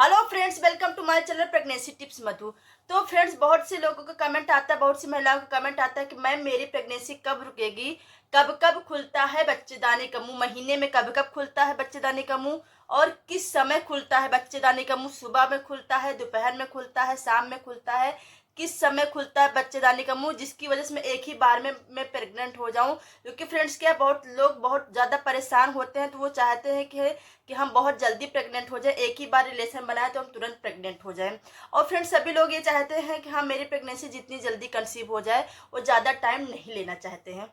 Hello friends, welcome to my channel pregnancy tips Madhu. तो friends, बहुत से लोगों का कमेंट आता है, बहुत सी महिलाओं का कमेंट आता है कि मैम मेरी प्रेगनेंसी कब रुकेगी, कब कब खुलता है बच्चेदानी का मुंह, महीने में कब कब खुलता है बच्चेदानी का मुंह और किस समय खुलता है बच्चेदानी का मुंह। सुबह में खुलता है, दोपहर में खुलता है, शाम में खुलता है, किस समय खुलता है बच्चेदानी का मुंह, जिसकी वजह से मैं एक ही बार में मैं प्रेग्नेंट हो जाऊं। क्योंकि फ्रेंड्स क्या, बहुत लोग बहुत ज़्यादा परेशान होते हैं, तो वो चाहते हैं कि हम बहुत जल्दी प्रेग्नेंट हो जाए, एक ही बार रिलेशन बनाए तो हम तुरंत प्रेग्नेंट हो जाएं। और फ्रेंड्स, सभी लोग ये चाहते हैं कि हाँ, मेरी प्रेगनेंसी जितनी जल्दी कंसीव हो जाए, वो ज़्यादा टाइम नहीं लेना चाहते हैं।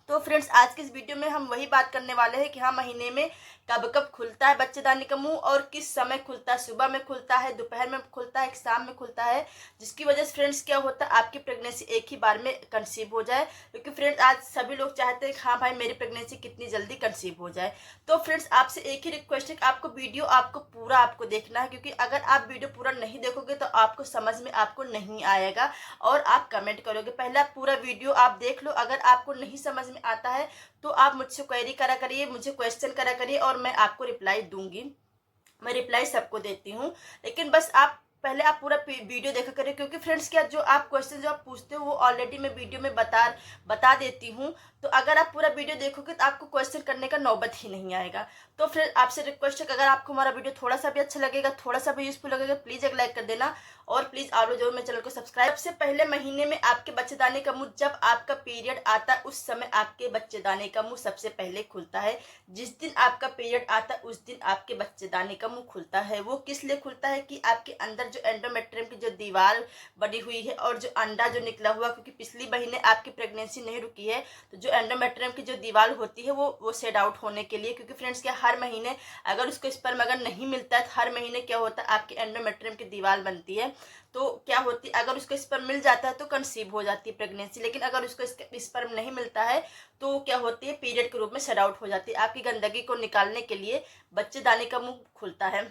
तो फ्रेंड्स, आज की इस वीडियो में हम वही बात करने वाले हैं कि हाँ, महीने में कब कब खुलता है बच्चेदानी का मुंह और किस समय खुलता है। सुबह में खुलता है, दोपहर में खुलता है, शाम में खुलता है, जिसकी वजह से फ्रेंड्स क्या होता है, आपकी प्रेगनेंसी एक ही बार में कंसीव हो जाए। क्योंकि फ्रेंड्स, आज सभी लोग चाहते हैं कि हाँ भाई, मेरी प्रेगनेंसी कितनी जल्दी कंसीव हो जाए। तो फ्रेंड्स, आपसे एक ही रिक्वेस्ट है कि आपको वीडियो पूरा देखना है। क्योंकि अगर आप वीडियो पूरा नहीं देखोगे तो आपको समझ में नहीं आएगा और आप कमेंट करोगे। पहले आप पूरा वीडियो आप देख लो, अगर आपको नहीं समझ में आता है तो आप मुझसे क्वेरी करा करिए, मुझे क्वेश्चन करा करिए और मैं आपको रिप्लाई दूंगी। मैं रिप्लाई सबको देती हूँ, लेकिन बस आप पहले आप पूरा वीडियो देखा करें। क्योंकि फ्रेंड्स क्या, जो आप क्वेश्चन जो आप पूछते हो वो ऑलरेडी मैं वीडियो में बता देती हूँ। तो अगर आप पूरा वीडियो देखोगे तो आपको क्वेश्चन करने का नौबत ही नहीं आएगा। तो फिर आपसे रिक्वेस्ट है कि अगर आपको हमारा वीडियो थोड़ा सा भी अच्छा लगेगा, थोड़ा सा भी यूजफुल लगेगा, प्लीज़ एक लाइक कर देना और प्लीज़ आप लोग जरूर मेरे चैनल को सब्सक्राइब। सबसे पहले, महीने में आपके बच्चेदानी का मुंह, जब आपका पीरियड आता है उस समय आपके बच्चेदानी का मुंह सबसे पहले खुलता है। जिस दिन आपका पीरियड आता है उस दिन आपके बच्चेदानी का मुंह खुलता है। वो किस लिए खुलता है कि आपके अंदर जो एंडोमेट्रियम की जो दीवार बनी हुई है और जो अंडा जो निकला हुआ, क्योंकि पिछली महीने आपकी प्रेगनेंसी नहीं रुकी है, तो जो एंडोमेट्रियम की जो दीवार होती है वो शेड आउट होने के लिए। क्योंकि फ्रेंड्स क्या, हर महीने अगर उसको स्पर्म अगर नहीं मिलता है तो हर महीने क्या होता है, आपकी एंडोमेट्रियम की दीवार बनती है। तो क्या होती है, अगर उसको स्पर्म मिल जाता है तो कंसीव हो जाती है प्रेगनेंसी। लेकिन अगर उसको स्पर्म नहीं मिलता है तो क्या होती है, पीरियड के रूप में शेड आउट हो जाती है। आपकी गंदगी को निकालने के लिए बच्चेदानी का मुंह खुलता है।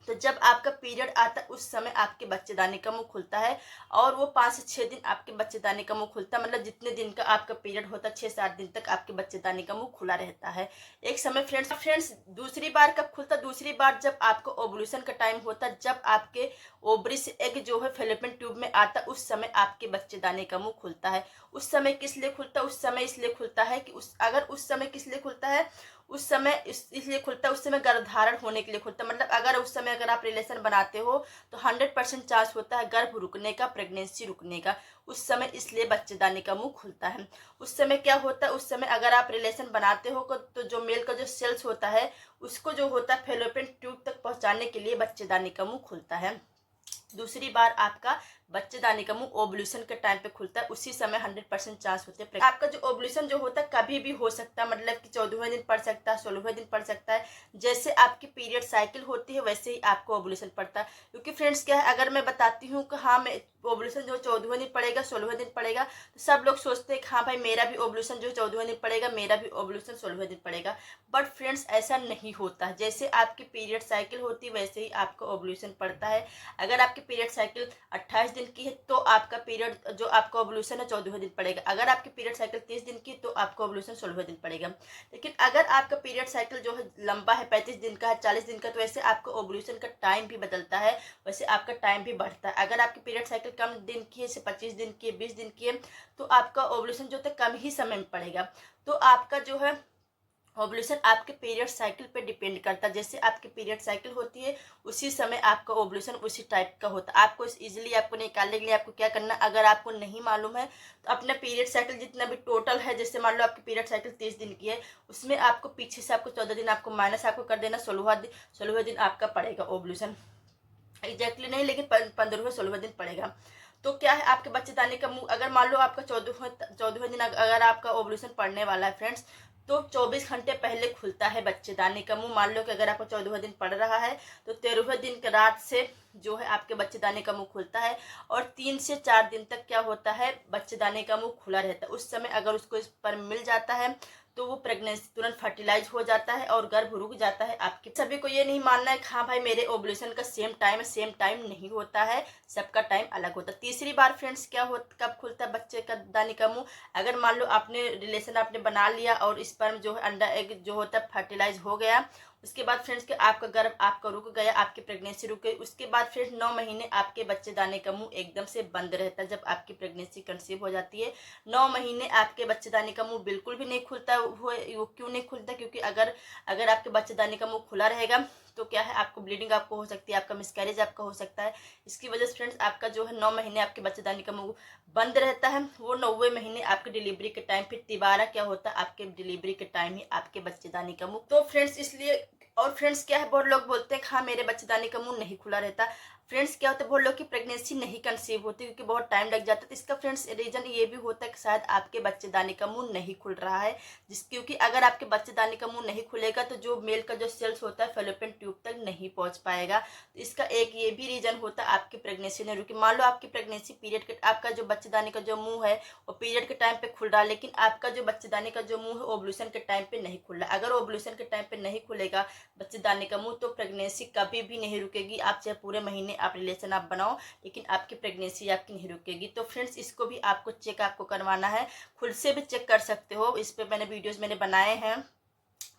तो जब आपका पीरियड आता है उस समय आपके बच्चेदानी का मुंह खुलता है और वो 5 से 6 दिन आपके बच्चेदानी का मुंह खुलता है। मतलब जितने दिन का आपका पीरियड होता है, 6-7 दिन तक आपके बच्चेदानी का मुंह खुला रहता है एक समय। फ्रेंड्स, दूसरी बार कब खुलता है? दूसरी बार जब आपको ओवुलेशन का टाइम होता है, जब आपके ओवरी से एग जो है फेलोपियन ट्यूब में आता है, उस समय आपके बच्चेदानी का मुंह खुलता है। उस समय किस लिए खुलता है? उस समय इसलिए खुलता है कि उस समय किस लिए खुलता है? उस समय इसलिए खुलता है, उस समय गर्भधारण होने के लिए खुलता है। मतलब अगर उस समय अगर आप रिलेशन बनाते हो तो 100% चांस होता है गर्भ रुकने का, प्रेगनेंसी रुकने का। उस समय इसलिए बच्चेदानी का मुंह खुलता है। उस समय क्या होता है, उस समय अगर आप रिलेशन बनाते हो तो जो मेल का जो सेल्स होता है उसको जो होता है फेलोपियन ट्यूब तक पहुंचाने के लिए बच्चेदानी का मुंह खुलता है। दूसरी बार आपका बच्चेदानी का मुंह ओवुलेशन के टाइम पे खुलता है, उसी समय 100% चांस होते हैं। आपका जो ओवुलेशन जो होता है कभी भी हो सकता है, मतलब कि 14वें दिन पड़ सकता है, 16वें दिन पड़ सकता है। जैसे आपकी पीरियड साइकिल होती है वैसे ही आपको ओवुलेशन पड़ता है। क्योंकि फ्रेंड्स क्या है, अगर मैं बताती हूँ कि हाँ, मैं ओवुलेशन जो 14वें दिन पड़ेगा, 16वें दिन पड़ेगा, तो सब लोग सोचते हैं कि हाँ भाई, मेरा भी ओवुलेशन जो 14वें दिन पड़ेगा, मेरा भी ओवुलेशन 16वें दिन पड़ेगा। बट फ्रेंड्स, ऐसा नहीं होता। जैसे आपकी पीरियड साइकिल होती है वैसे ही आपका ओवुलेशन पड़ता है। अगर आपकी पीरियड साइकिल 28 दिन की है तो आपका पीरियड जो आपका ओवुलेशन है 14वें दिन पड़ेगा। अगर आपकी पीरियड साइकिल 30 दिन की तो आपका ओवुलेशन 16वें दिन पड़ेगा। लेकिन अगर आपका पीरियड साइकिल जो है लंबा है, 35 दिन का है, 40 दिन का, तो वैसे आपका ओवुलेशन का टाइम भी बदलता है, वैसे आपका टाइम भी बढ़ता है। अगर आपकी पीरियड साइकिल कम दिन की है, जैसे 25 दिन की है, 20 दिन की है, तो आपका ओवुलेशन जो होता है कम ही समय में पड़ेगा। तो आपका जो है ओवुलेशन आपके पीरियड साइकिल पे डिपेंड करता है। जैसे आपकी पीरियड साइकिल होती है उसी समय आपका ओवुलेशन उसी टाइप का होता है। आपको इजीली आपको निकालने के लिए आपको क्या करना है, अगर आपको नहीं मालूम है तो अपना पीरियड साइकिल जितना भी टोटल है, जैसे मान लो आपकी पीरियड साइकिल 30 दिन की है, उसमें आपको पीछे से आपको 14 दिन आपको माइनस आपको कर देना, 16वें दिन आपका पड़ेगा ओवुलेशन। एग्जैक्टली नहीं, लेकिन 15वें-16वें दिन पड़ेगा। तो क्या है, आपके बच्चेदानी का मुंह, अगर मान लो आपका 14वें दिन अगर आपका ओवुलेशन पड़ने वाला है फ्रेंड्स, तो 24 घंटे पहले खुलता है बच्चेदानी का मुंह। मान लो कि अगर आपका 14वां दिन पड़ रहा है तो 13वें दिन की रात से जो है आपके बच्चेदानी का मुंह खुलता है और 3 से 4 दिन तक क्या होता है, बच्चेदानी का मुंह खुला रहता है। उस समय अगर उसको स्पर्म मिल जाता है तो वो प्रेगनेंसी तुरंत फर्टिलाइज हो जाता है और गर्भ रुक जाता है। आपके सभी को ये नहीं मानना है कि हाँ भाई, मेरे ओवुलेशन का सेम टाइम है, सेम टाइम नहीं होता है, सबका टाइम अलग होता है। तीसरी बार फ्रेंड्स क्या होता, कब खुलता है बच्चे का दानी का मुंह? अगर मान लो आपने रिलेशन आपने बना लिया और स्पर्म जो है अंडा एग जो होता है फर्टिलाइज हो गया, उसके बाद फ्रेंड्स के आपका गर्भ आपका रुक गया, आपकी प्रेगनेंसी रुक गई, उसके बाद फिर 9 महीने आपके बच्चेदानी का मुंह एकदम से बंद रहता है। जब आपकी प्रेगनेंसी कंसीव हो जाती है 9 महीने आपके बच्चेदानी का मुंह बिल्कुल भी नहीं खुलता। वो क्यों नहीं खुलता? क्योंकि अगर अगर आपके बच्चेदानी का मुंह खुला रहेगा तो क्या है, आपको ब्लीडिंग आपको हो सकती है, आपका मिसकैरेज आपका हो सकता है। इसकी वजह से फ्रेंड्स आपका जो है 9 महीने आपके बच्चेदानी का मुंह बंद रहता है। वो 9वें महीने आपके डिलीवरी के टाइम फिर तिबारा क्या होता है, आपके डिलीवरी के टाइम ही आपके बच्चेदानी का मुंह। तो फ्रेंड्स इसलिए, और फ्रेंड्स क्या है, बहुत लोग बोलते हैं हाँ मेरे बच्चेदानी का मुंह नहीं खुला रहता। फ्रेंड्स क्या होता है, बहुत लोग की प्रेगनेंसी नहीं कंसीव होती क्योंकि बहुत टाइम लग जाता है। तो इसका फ्रेंड्स रीजन ये भी होता है कि शायद आपके बच्चेदानी का मुंह नहीं खुल रहा है, क्योंकि अगर आपके बच्चेदानी का मुंह नहीं खुलेगा तो जो मेल का जो सेल्स होता है फेलोपियन ट्यूब तक नहीं पहुंच पाएगा। तो इसका एक ये भी रीजन होता है आपकी प्रेगनेंसी नहीं रुकी। मान लो आपकी प्रेगनेंसी पीरियड के, आपका जो बच्चेदानी का जो मुंह है वो पीरियड के टाइम पे खुल रहा है, लेकिन आपका जो बच्चेदानी का जो मुंह है ओवुलेशन के टाइम पे नहीं खुल रहा। अगर ओवुलेशन के टाइम पे नहीं खुलेगा बच्चेदानी का मुंह तो प्रेगनेंसी कभी भी नहीं रुकेगी। आप चाहे पूरे महीने आप रिलेशन आप बनाओ, लेकिन आपकी प्रेगनेंसी आपकी नहीं रुकेगी। तो फ्रेंड्स इसको भी आपको चेक आपको करवाना है, खुद से भी चेक कर सकते हो। इस पे मैंने वीडियोस मैंने बनाए हैं,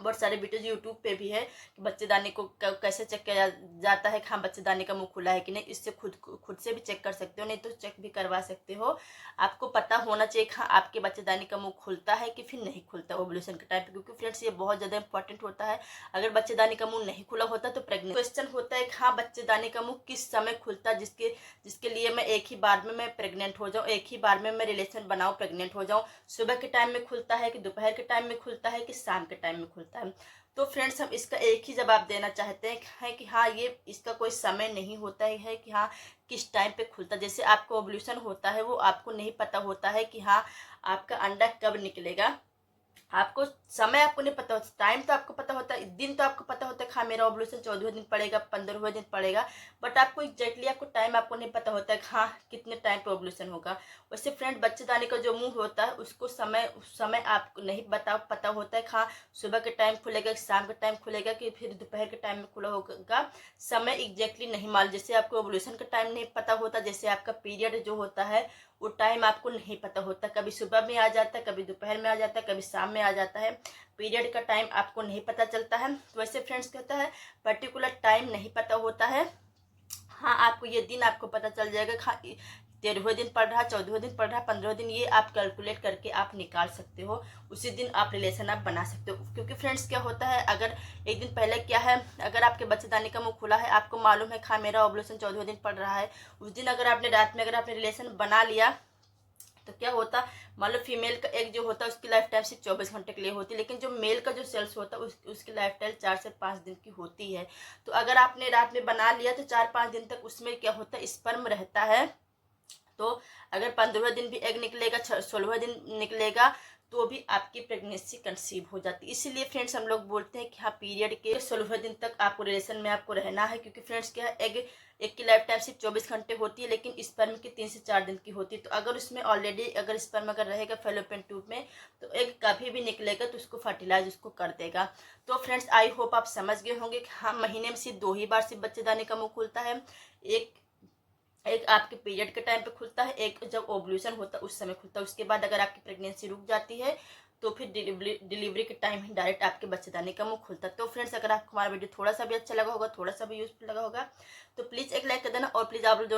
बहुत सारे वीडियोज यूट्यूब पे भी है कि बच्चेदानी को कैसे चेक किया जाता है कि हाँ बच्चेदानी का मुंह खुला है कि नहीं। इससे खुद से भी चेक कर सकते हो, नहीं तो चेक भी करवा सकते हो। आपको पता होना चाहिए कि हाँ आपके बच्चेदानी का मुंह खुलता है कि फिर नहीं खुलता ओवुलेशन के टाइम पे, क्योंकि फ्रेंड्स ये बहुत ज़्यादा इंपॉर्टेंट होता है। अगर बच्चेदानी का मुंह नहीं खुला होता तो प्रेग्नेंट क्वेश्चन होता है कि हाँ बच्चेदानी का मुंह किस समय खुलता है, जिसके लिए मैं एक ही बार में मैं प्रेग्नेंट हो जाऊँ, एक ही बार में मैं रिलेशन बनाऊँ, प्रेग्नेंट हो जाऊँ। सुबह के टाइम में खुलता है कि दोपहर के टाइम में खुलता है कि शाम के टाइम में खुलता है। तो फ्रेंड्स हम इसका एक ही जवाब देना चाहते हैं कि हाँ ये इसका कोई समय नहीं होता है कि हाँ किस टाइम पे खुलता। जैसे आपको ओवुलेशन होता है वो आपको नहीं पता होता है कि हाँ आपका अंडा कब निकलेगा, आपको समय आपको नहीं पता होता, टाइम तो आपको पता होता है, दिन तो आपको पता होता है हाँ मेरा ओवुलेशन 14वें दिन पड़ेगा, 15वें दिन पड़ेगा, बट आपको एग्जैक्टली आपको टाइम आपको नहीं पता होता है हाँ कितने टाइम पे ओवुलेशन होगा। वैसे फ्रेंड बच्चेदानी का जो मुंह होता है उसको समय आपको नहीं पता होता है हाँ सुबह के टाइम खुलेगा, शाम के टाइम खुलेगा कि फिर दोपहर के टाइम में खुला होगा, समय एग्जैक्टली नहीं मालूम। जैसे आपको ओवुलेशन का टाइम नहीं पता होता, जैसे आपका पीरियड जो होता है वो टाइम आपको नहीं पता होता, कभी सुबह में आ जाता है, कभी दोपहर में आ जाता है, कभी शाम में आ जाता है। पीरियड का टाइम आपको नहीं पता चलता है। तो वैसे फ्रेंड्स क्या होता है, पर्टिकुलर टाइम नहीं पता होता है। हाँ आपको ये दिन आपको पता चल जाएगा, हाँ 13वें दिन पड़ रहा, 14वें दिन पड़ रहा, 15वें दिन, ये आप कैलकुलेट करके आप निकाल सकते हो। उसी दिन आप रिलेशन आप बना सकते हो। क्योंकि फ्रेंड्स क्या होता है, अगर एक दिन पहले क्या है, अगर आपके बच्चेदानी का मुंह खुला है, आपको मालूम है हाँ मेरा ओवुलेशन 14वें दिन पड़ रहा है, उस दिन अगर आपने रात में अगर आपने रिलेशन बना लिया तो क्या होता, मान लो फीमेल का एग जो होता है उसकी लाइफ टाइम सिर्फ 24 घंटे के लिए होती है, लेकिन जो मेल का जो सेल्स होता है उसकी लाइफ टाइम 4 से 5 दिन की होती है। तो अगर आपने रात में बना लिया तो 4-5 दिन तक उसमें क्या होता है, स्पर्म रहता है। तो अगर 15वें दिन भी एग निकलेगा, 16वें दिन निकलेगा, तो भी आपकी प्रेगनेंसी कंसीव हो जाती है। इसीलिए फ्रेंड्स हम लोग बोलते हैं कि हाँ पीरियड के 16वें दिन तक आपको रिलेशन में आपको रहना है। क्योंकि फ्रेंड्स क्या है, एग की लाइफ टाइम सिर्फ 24 घंटे होती है, लेकिन स्पर्म की 3 से 4 दिन की होती है। तो अगर उसमें ऑलरेडी अगर स्पर्म अगर रहेगा फेलोपियन ट्यूब में तो एग कभी भी निकलेगा तो उसको फर्टिलाइज उसको कर देगा। तो फ्रेंड्स आई होप आप समझ गए होंगे कि हाँ महीने में सिर्फ 2 ही बार सिर्फ बच्चेदानी का मुंह खुलता है। एक आपके पीरियड के टाइम पे खुलता है, एक जब ओवुलेशन होता है उस समय खुलता है। उसके बाद अगर आपकी प्रेगनेंसी रुक जाती है तो फिर डिलीवरी के टाइम ही डायरेक्ट आपके बच्चेदानी का मुंह खुलता है। तो फ्रेंड्स अगर आपको हमारा वीडियो थोड़ा सा भी अच्छा लगा होगा, थोड़ा सा भी यूजफुल लगा होगा, तो प्लीज़ एक लाइक कर देना, और प्लीज़ आप लोग